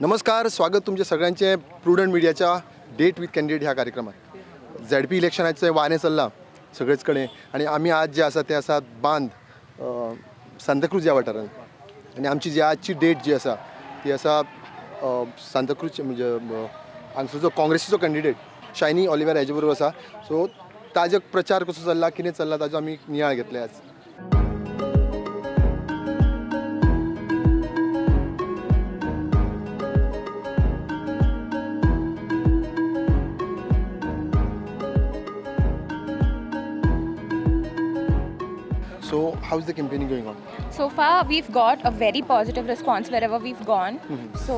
नमस्कार, स्वागत तुमचे सगळ्यांचे प्रुडंट मिडियाच्या डेट विथ कॅन्डिडेट ह्या कार्यक्रमात. झेडपी इलेक्शनाचे वारें चल्लां सगळेच कडेन आणि आमी आज जे आसा ते आसा बांद सांताक्रूज ह्या वाठारांत. आणि आमची जी आजची डेट जी आसा ती आसा सांताक्रूज म्हणजे हांगचो जो काँग्रेसीचो कॅन्डिडेट शायनी ऑलिव्हर हेजे बरोबर आसा. सो ताजो प्रचार कसो चल्ला, कितें चल्ला ताजो आमी नियाळ घेतले आज. So how's the campaigning going on? So far, we've got a very positive response wherever we've gone. So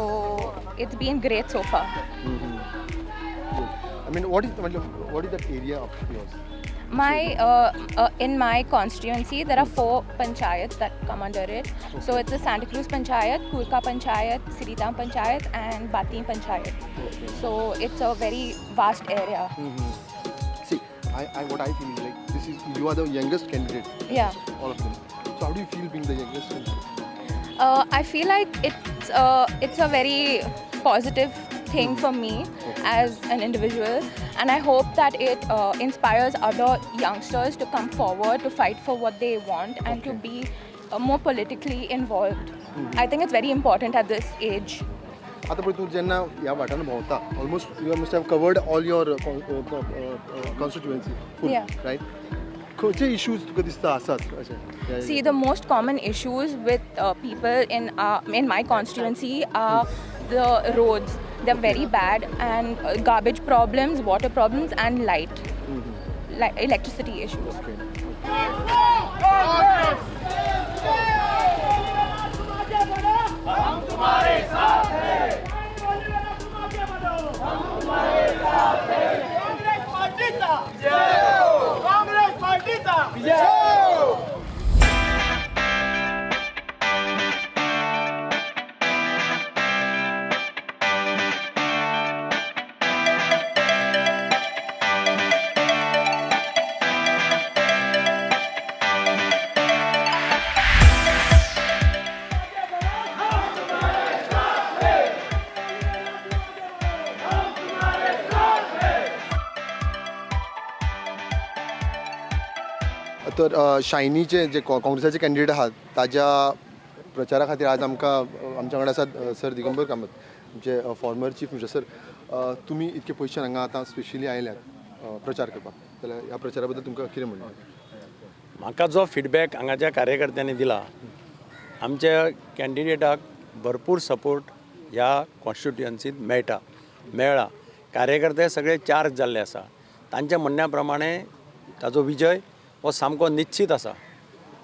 it's been great so far. I mean, what is that area of yours? In my constituency, there are 4 panchayats that come under it. So it's the Santa Cruz Panchayat, Kurka Panchayat, Siritam Panchayat, and Batin Panchayat. So it's a very vast area. See, what I feel is like you are the youngest candidate. Yeah. All of them. So how do you feel being the youngest candidate? I feel like it's a very positive thing for me as an individual, and I hope that it inspires other youngsters to come forward to fight for what they want and to be more politically involved. I think it's very important at this age. आता पण तू जेन्ना ह्या वाठारान भोंवता, almost you must have covered all your constituency, right? खंयचे issues तुका दिसता आसात अशें? See, the most common issues with people in my constituency are the roads. They're very bad, and garbage problems, water problems, and electricity issues. Congress पार्टीचा तर शायनीचे जे काँग्रेसाचे candidate आहात ताज्या प्रचारा खातीर आज आमच्या वांगडा आसात सर दिगंबर कामत, आमचे फॉर्मर चीफ मिनिस्टर. सर, तुमी इतके पयशे हांगा आतां स्पेशली आयल्यात प्रचार करपाक, जाल्यार ह्या प्रचारा बद्दल तुमकां कितें म्हणटा? म्हाका जो फीडबॅक हांगाच्या कार्यकर्त्यांनी दिला, आमच्या कॅन्डिडेटाक भरपूर सपोर्ट ह्या कॉन्स्टिट्युएन्सींत मेळ्ळा. कार्यकर्ते सगळे चार्ज जाल्ले आसा. तांच्या म्हणण्या प्रमाणे ताजो विजय हो सामको निश्चित आसा.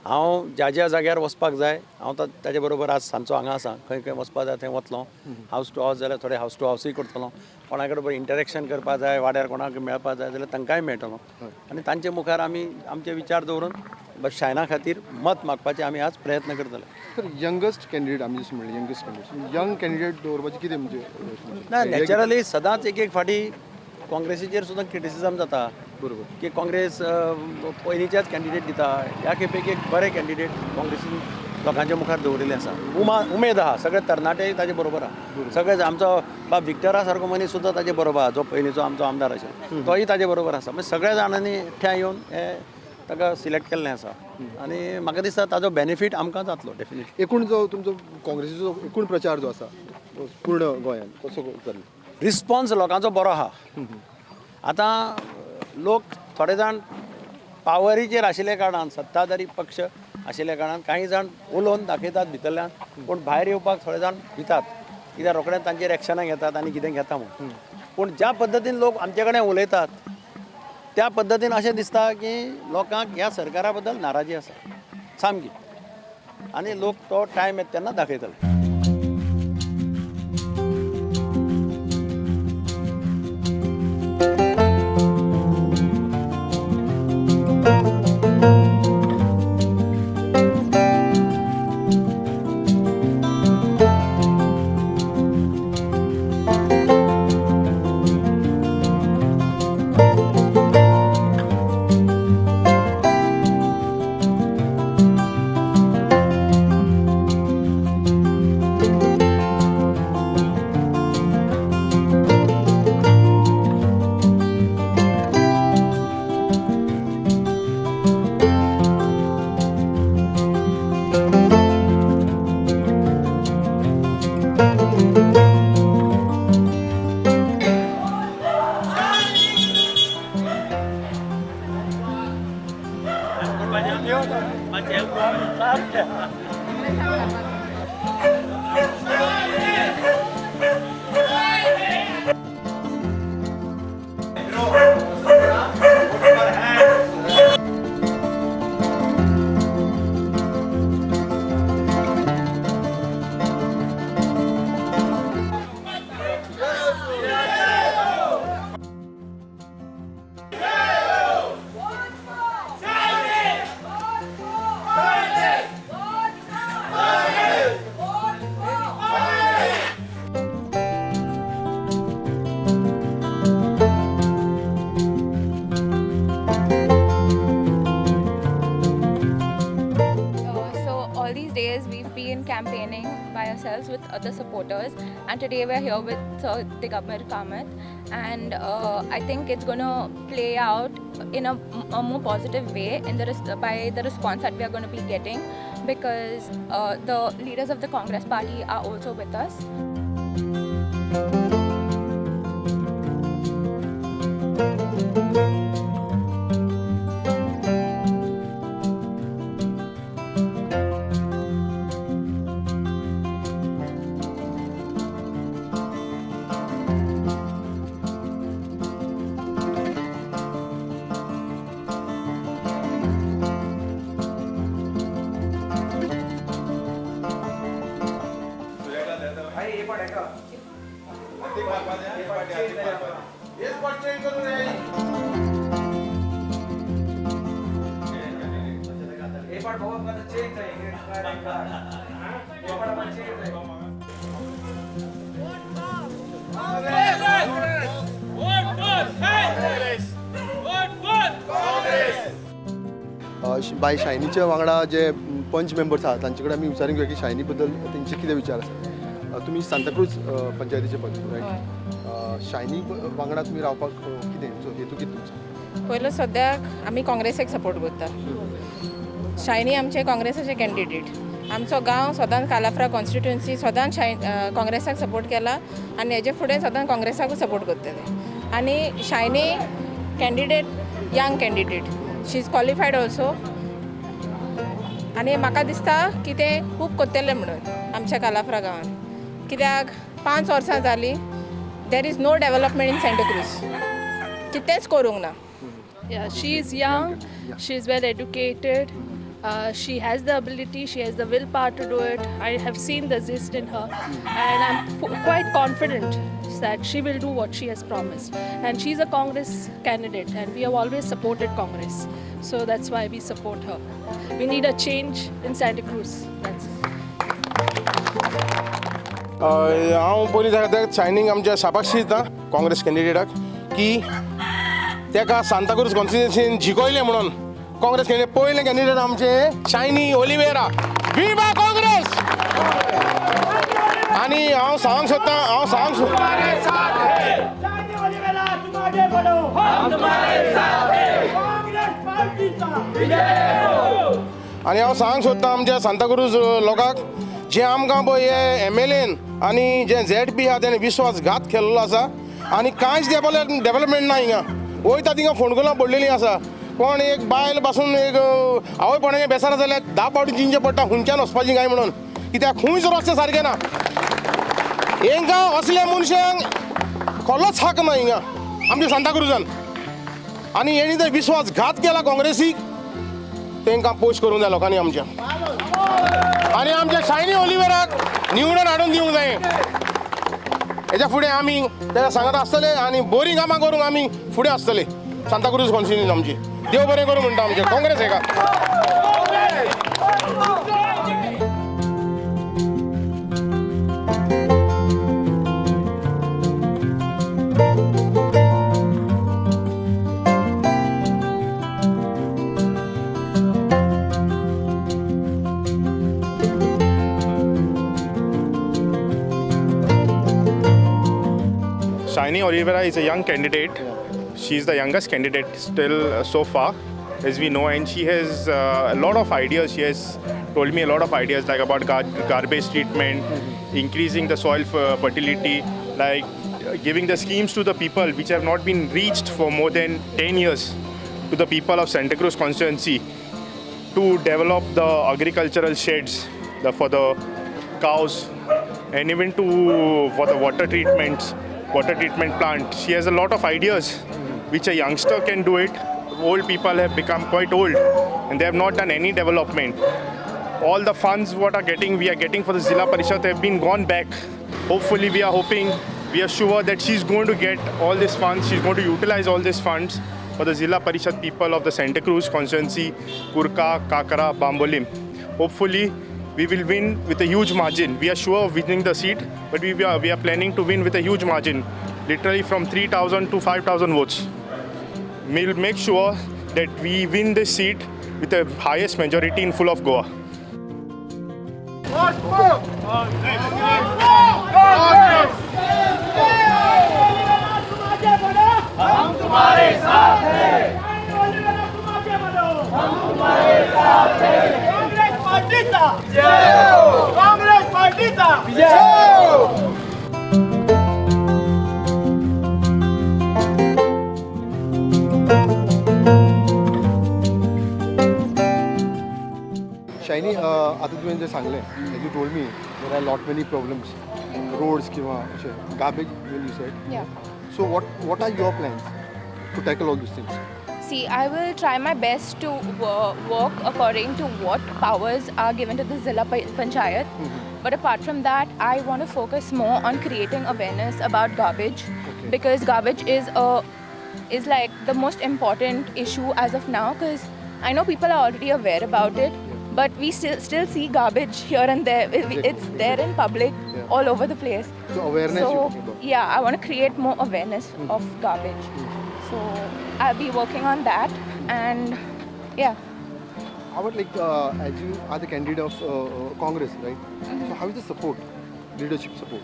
हांव ज्या ज्या जाग्यार वचपाक जाय हांव ताजे बरोबर आज सांजचो हांगा आसा. खंय खंय वचपाक जाय थंय वतलों. हावस टू हावस जाल्यार थोडे हावस टू हावसूय करतलों. कोणा बरोबर इंटरेक्शन करपाक जाय, वाड्यार कोणाक मेळपाक जाय जाल्यार तांकांय मेळटलो. आनी तांचे मुखार आमी आमचे विचार दवरून शायना खातीर मत मागपाचे आमी आज प्रयत्न करतले. तर यंगस्ट कॅन्डिडेट आमी जशें म्हणलें, यंगस्ट कॅन्डिडेट, यंग कॅन्डिडेट दवरपाचें कितें म्हणजे? ना, नॅचरली सदांच एक फाटी काँग्रेसीचेर सुद्दां क्रिटिसिजम जाता. बरोबर. की काँग्रेस पयलींचेच कॅन्डिडेट दिता. ह्या खेपेक एक बरे कॅन्डिडेट काँग्रेसीन लोकांच्या मुखार दवरिल्ले आसा. उमेद आहा. सगळे तरणाटे ताजे बरोबर आहा. सगळेच आमचो बाब विक्टरा सारको मनीस सुद्दां ताजे बरोबर आहा, जो पयलींचो आमचो आमदार आशिल्लो तोय ताजे बरोबर आसा. म्हणजे सगळ्या जाणांनी एकठांय येवन हे ताका सिलेक्ट केल्लें आसा. आनी म्हाका दिसता ताजो बेनिफीट आमकां जातलो डेफिनेटली. एकूण जो तुमचो काँग्रेसीचो एकूण प्रचार जो आसा पूर्ण गोंयांत कसो जाल्लो? रिस्पॉन्स लोकांचो बरो आहा. आतां लोक थोडे जाण पावरीचेर आशिल्ले कारणान, सत्ताधारी पक्ष आशिल्ल्या कारणान कांय जाण उलोवन दाखयतात भितरल्यान, पूण भायर येवपाक थोडे जाण भितात. कित्याक रोखडेंच तांचेर एक्शनां घेतात आनी कितें घेता म्हणून. पूण ज्या पद्दतीन लोक आमचे कडेन उलयतात त्या पद्दतीन अशें दिसता की लोकांक ह्या सरकारा बद्दल नाराजी आसा सामकी. आनी लोक तो टायम येता तेन्ना दाखयतले. the supporters. And today we're here with Sir Digambar Kamath, and I think it's going to play out in a more positive way by the response that we are going to be getting, because the leaders of the Congress party are also with us. By शायनीचे वांगडा जे पंच members आहात तांचे कडेन आमी विचारूंक घेवया की शायनी बद्दल तेंचे कितें विचार आसा. तुमी सांताक्रूज पंचायतीचे पंच, रायट? शायनी वांगडा तुमी रावपाक कितें हेतू कितें तुमचो? पयलो सद्याक आमी काँग्रेसाक सपोर्ट करता. शायनी आमचे काँग्रेसाचे कॅन्डिडेट. आमचो गांव सदांच कालाफ्रा कॉन्स्टिट्युएन्सी सदांच काँग्रेसाक सपोर्ट केला आनी हेजे फुडें सदांच काँग्रेसाकूच सपोर्ट करतले. आनी shiny candidate, young candidate, she is qualified also. आनी म्हाका दिसता की ते खूब करतले म्हणून आमच्या कालाफ्रा गांवांत. कित्याक 5 वर्सां जालीं there is no development in Santacruz. कितेंच करूंक ना. Yeah, she is young, she is well educated, she has the ability, she has the willpower to do it. I have seen the zest in her, and I'm quite confident that she will do what she has promised. And she's a Congress candidate, and we have always supported Congress. So that's why we support her. We need a change in Santa Cruz. That's it. हांव पयलीं ताका shining आमच्या शाबाशी दिता काँग्रेस कॅन्डिडेटाक की ताका सांताक्रूज कॉन्स्टिट्युएन्सीन जिखयलें म्हणून. Congress candidate पयले कॅन्डिडेट आमचे शायनी ओलिवेरा. विवा काँग्रेस. आनी हांव सांगूंक सोदतां आमच्या सांताक्रूज लोकांक जे आमकां पळय हे MLAन आनी जे ZP आहा तेणें विश्वासघात केल्लो आसा आनी कांयच डेव्हलपमेंट ना हिंगा. वयता थिंगा फोंडकुलां पडलेलीं आसा. पण एक बायल पासून एक आवयपणाचें बेसार जाल्यार 10 पावटी चिंचे पडटा हुंच्यान वचपाचीं काय म्हणून. कित्याक खंयच रस्ते सारके ना. हांकां असल्या मनशांक कसलोच हक ना हिंगा आमच्या सांताक्रूजान. आनी हेणी जर विश्वासघात केला काँग्रेसीक तांकां पोस्ट करूंक जाय लोकांनी आमच्या. आनी आमच्या शायनी ओलिवेराक निवडून हाडून दिवंक जाय. हेच्या फुडें आमी ताका सांगत आसतले आनी बरीं कामां करूंक आमी फुडें आसतले. सांताक्रूज कॉन्स्टिट्युएन्सी आमची देव बरें करूं म्हणटा आमचे काँग्रेस हेका. Shaini Olivera is a young candidate. She is the youngest candidate still so far, as we know, and she has a lot of ideas. She has told me a lot of ideas like about garbage treatment, increasing the soil fertility, like giving the schemes to the people which have not been reached for more than 10 years to the people of Santa Cruz constituency, to develop the agricultural sheds for the cows, and even for the water treatment plant. She has a lot of ideas which a youngster can do it. Old people have become quite old and they have not done any development. All the funds we are getting for the Zilla Parishad have been gone back. Hopefully we are sure that she's going to get all these funds. She's going to utilize all these funds for the Zilla Parishad people of the Santa Cruz constituency, Kurka, Kakara, Bambolim. Hopefully we will win with a huge margin. We are sure of winning the seat, but we are planning to win with a huge margin, literally from 3,000 to 5,000 votes. We'll make sure that we win this seat with the highest majority in full of Goa. Congress पार्टीचा shiny आता तुम्ही जे सांगले you told me there are lot many problems roads किंवा असे garbage will you said Yeah. So what are your plans to tackle all these things? See, I will try my best to work according to what powers are given to the Zilla Panchayat. But apart from that, I want to focus more on creating awareness about garbage, because garbage is like the most important issue as of now. Because I know people are already aware about it, but we still see garbage here and there. It's there in public, all over the place. So awareness you're So talking about. yeah, I want to create more awareness of garbage. So I'll be working on that, and yeah. How about like as you are the candidate of Congress, right? So how is the support, leadership support?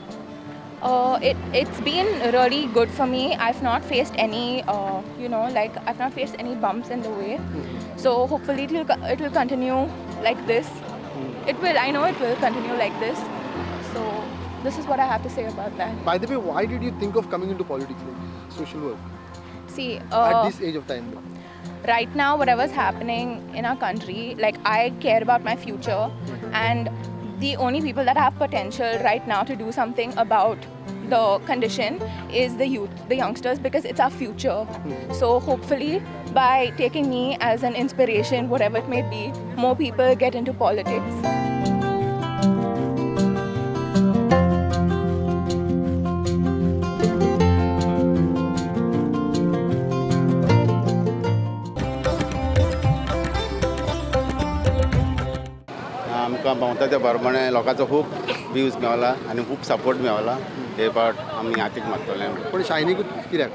It's been really good for me. I've not faced any, I've not faced any bumps in the way. So hopefully it will continue like this. It will. I know it will continue like this. So this is what I have to say about that. By the way, why did you think of coming into politics, like social work, See, at this age of time? right now, whatever's happening in our country, like I care about my future, and the only people that have potential right now to do something about the condition is the youth, the youngsters, because it's our future. So hopefully by taking me as an inspiration, whatever it may be, more people get into politics. आमकां भोंवता त्या प्रमाणे लोकांचो खूब views Mewla आनी खूब support Mewla हे पावट आमी हातीक मारतले पण शायनीकूच कित्याक?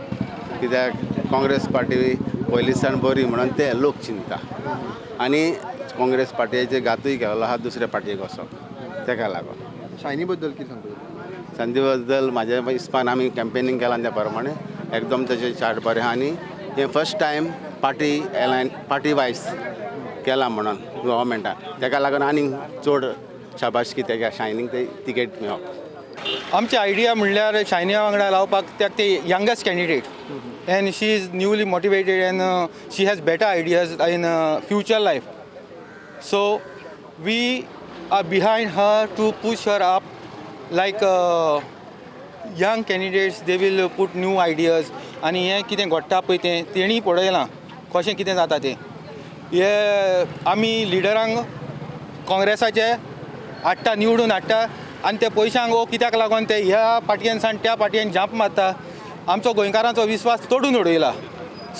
कित्याक काँग्रेस पार्टी पयलीं सावन बरी म्हणून ते लोक चिंता आनी काँग्रेस पार्टीचे घातूय केलो आहा दुसऱ्या पार्टीक वचप तेका लागून शायनी बद्दल कितें सांगता? संदी बद्दल म्हाज्या हिसपान आमी कॅम्पेनींग केलां त्या प्रमाणे एकदम तेजे चार्ट बरें आहा आनी हे फर्स्ट टायम पार्टी वायज केला म्हणून गव्हर्मेंटान तेका लागून आनीक चड शाबासकी तेका शायनींग ते तिकेट मेळप. आमची आयडिया म्हणल्यार शायनिया वांगडा लावपाक त्याक ते youngest candidate and she is newly motivated and she has better ideas in future life. So we are behind her to push her up like young candidates they will put new ideas आनी हें कितें घडटा पळय तें तेणी पळयलां कशें कितें जाता तें. हे आमी लिडरांक काँग्रेसाचे हाडटा निवडून हाडटा आनी ते पयशांक वो कित्याक लागून ते ह्या पार्टयेन सावन त्या पार्टयेन जांप मारता आमचो गोंयकारांचो विस्वास तोडून उडयला.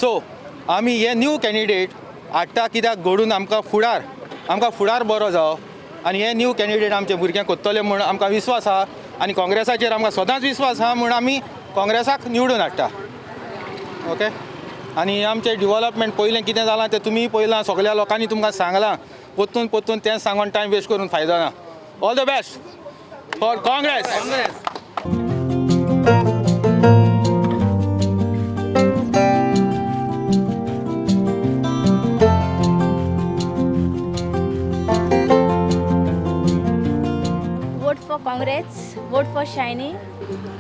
सो आमी हे न्यू कॅन्डिडेट हाडटा कित्याक घडून आमकां फुडार बरो जावप आनी हे न्यू कॅन्डिडेट आमचे भुरगे कोत्तले म्हूण आमकां विस्वास आहा आनी काँग्रेसाचेर आमकां सदांच विस्वास आहा म्हूण आमी काँग्रेसाक निवडून हाडटा. ओके. आनी आमचें डिवेलॉपमेंट पयलें कितें जालां तें तुमी पळयलां सगळ्या लोकांनी तुमकां सांगलां पोत्तून तें सांगून टायम वेस्ट करून फायदो ना. All the best for Congress. Vote for Congress, vote for Shaini.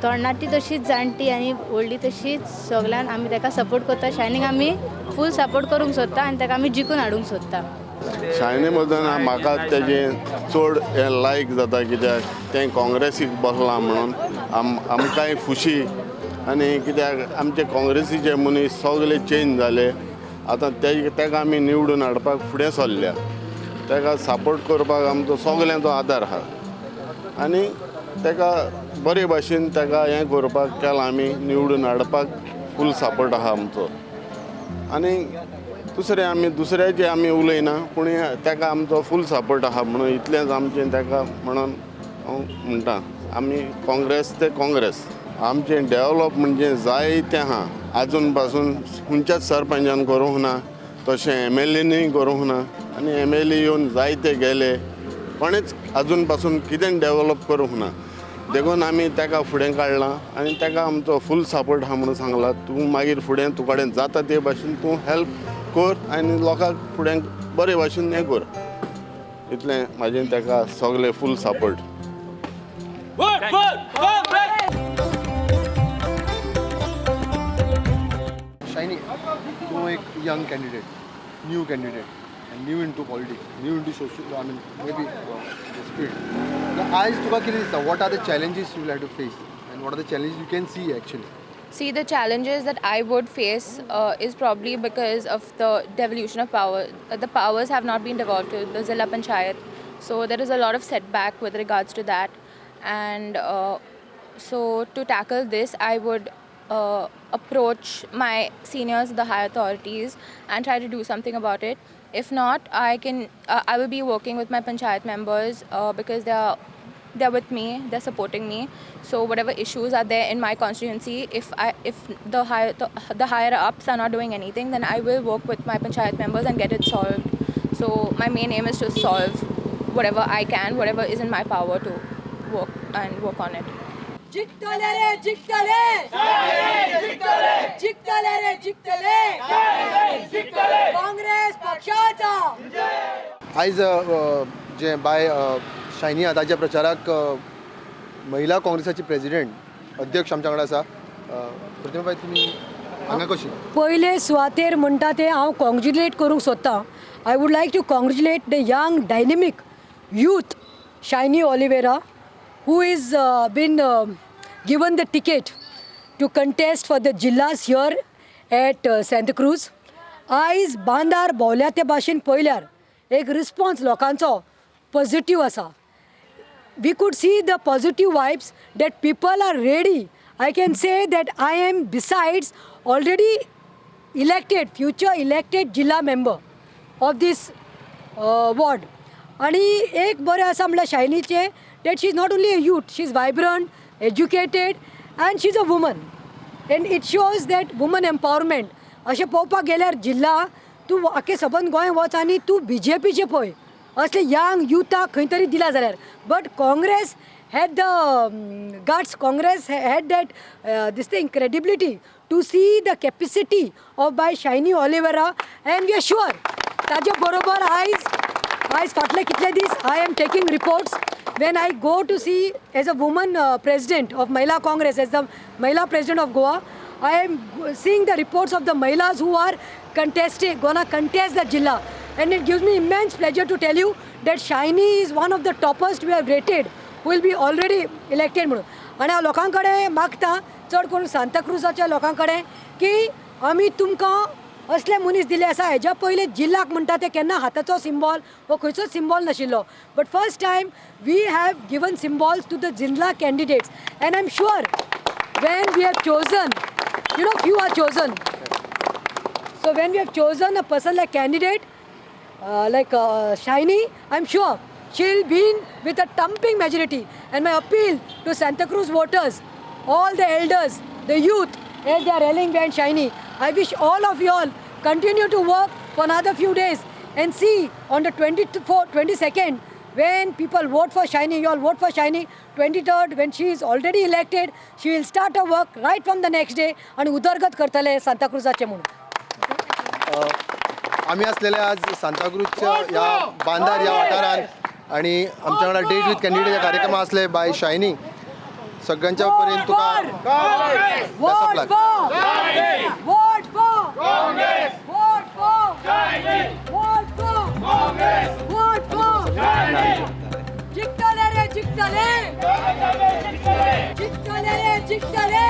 तरणाटी तशीच जाणटी आनी व्हडली तशीच सगळ्यान आमी ताका सपोर्ट करता. शायनीक आमी फूल सपोर्ट करूंक सोदता आनी ताका आमी जिखून हाडूंक सोदता. शायनी बद्दल म्हाका तेजें चड हें लायक जाता कित्याक तें काँग्रेसीक बसलां म्हणून आमकांय खुशी आनी कित्याक आमचे काँग्रेसीचे मनीस सगळे चेंज जाले आतां तेका आमी निवडून हाडपाक फुडें सरल्या. तेका सपोर्ट करपाक आमचो सगळ्यांचो आदार आहा आनी तेका बरे भाशेन तेका हें करपाक केलां आमी निवडून हाडपाक फूल सपोर्ट आहा आमचो. आनी दुसऱ्याचे आमी उलयना पूण तेका आमचो फूल सपोर्ट आहा म्हणून इतलेंच आमचें तेका म्हणून हांव म्हणटा आमी काँग्रेस ते काँग्रेस. आमचें डेवलॉपमेंट जें जायतें आहा आजून पासून खंयच्याच सरपंचान करूंक ना तशें MLAनूय करूंक ना आनी MLA येवन जायते गेले कोणेच आजून पासून कितें डेवलॉप करूंक ना. देखून आमी ताका फुडें काडलां आनी ताका आमचो फूल सपोर्ट आहा म्हणून सांगला तूं मागीर फुडें तुजे कडेन जाता ते भाशेन तूं हेल्प कर आनी लोकांक फुडें बरे भाशेन हें कर. इतलें म्हाजें ताका सगळें फूल सपोर्ट. शायनी, तूं एक young candidate, new candidate, new into politics, new into social, I mean may be this field. आयज तुका कितें दिसता, what are the challenges you have to face and what are the challenges you can see actually? See, the challenges that I would face is probably because of the devolution of power. The powers have not been devolved to the Zilla Panchayat. So there is a lot of setback with regards to that. And so to tackle this, I would approach my seniors, the high authorities, and try to do something about it. If not, I will be working with my Panchayat members because they're with me, they're supporting me. So whatever issues are there in my constituency, if the higher ups are not doing anything, then I will work with my Panchayat members and get it solved. So my main aim is to solve whatever I can, whatever is in my power to work on it. जिंकतले रे जिंकतले जिंकतले जिंकतले रे जिंकतले काँग्रेस पक्षाचा. आयज जे bye shiny आताच्या प्रचाराक महिला काँग्रेसाची president अध्यक्ष आमच्या कडेन आसा. प्रतिभाबाई, तुमी हांगा कशी? पयले सुवातेर म्हणटा ते हांव कॉंग्रेच्युलेट करूंक सोदतां. I would like to congratulate the young dynamic youth Shaini Oliveira who is been given the ticket to contest for the jillas here at Santa Cruz. आयज बांदार भोवल्या ते भाशेन पळयल्यार एक रिस्पॉन्स लोकांचो पॉझिटिव्ह आसा. We could see the positive vibes that people are ready. I can say that I am besides already elected, future elected Jilla member of this ward. आणि एक बरें आसा म्हणल्यार शायनीचे that she is not only a youth, she is vibrant, educated, and she is a woman. And it shows that woman empowerment. अशें पळोवपाक गेल्यार जिल्ला तूं आख्खे सबंद गोंय वच आनी तूं BJPचे पळय असले यंग युथाक खंय तरी दिला जाल्यार. But Congress had the guts, Congress had that this thing credibility to see the capacity of by Shaini Olivera, and we are sure ताजे बरोबर आयज फाटले कितले दीस I am taking reports when I go to see as a woman president of Mahila Congress, as the Mahila president of Goa, I am seeing the reports of the Mahilas who are gonna contest the Jilla, and it gives me immense pleasure to tell you that Shaini is one of the toppest we have rated who will be already elected म्हणून. आणि हांव लोकां कडेन मागता चड करून सांताक्रुजाच्या लोकां कडेन की आमी तुमकां असले मनीस दिले आसा. हेज्या पयले जिल्लाक म्हणटा ते केन्ना हाताचो सिंबॉल वो खंयचोच सिंबॉल नाशिल्लो, but first time we have given symbols to the zilla candidates, and I am sure when we have chosen, you know, few are chosen, so when we have chosen a person like candidate like Shaini, I am sure she'll win with a thumping majority. And my appeal to Santa Cruz voters, all the elders, the youth, as they are rallying behind Shaini, I wish all of you all continue to work for another few days and see on the 22nd when people vote for Shaini, you all vote for Shaini. 23rd when she is already elected, she will start her work right from the next day and उदरगत करतले Santa क्रुजाचे म्हणून. आम्ही असलेले आज सांताक्रूजच्या या बांदार या वाठारात आणि आमच्याकडे डेट विथ कॅन्डिडेट या कार्यक्रम असले बाय शायनी. सगळ्यांच्या पर्यंत जिंकतले रे जिंकतले जिंकतले रे जिंकतले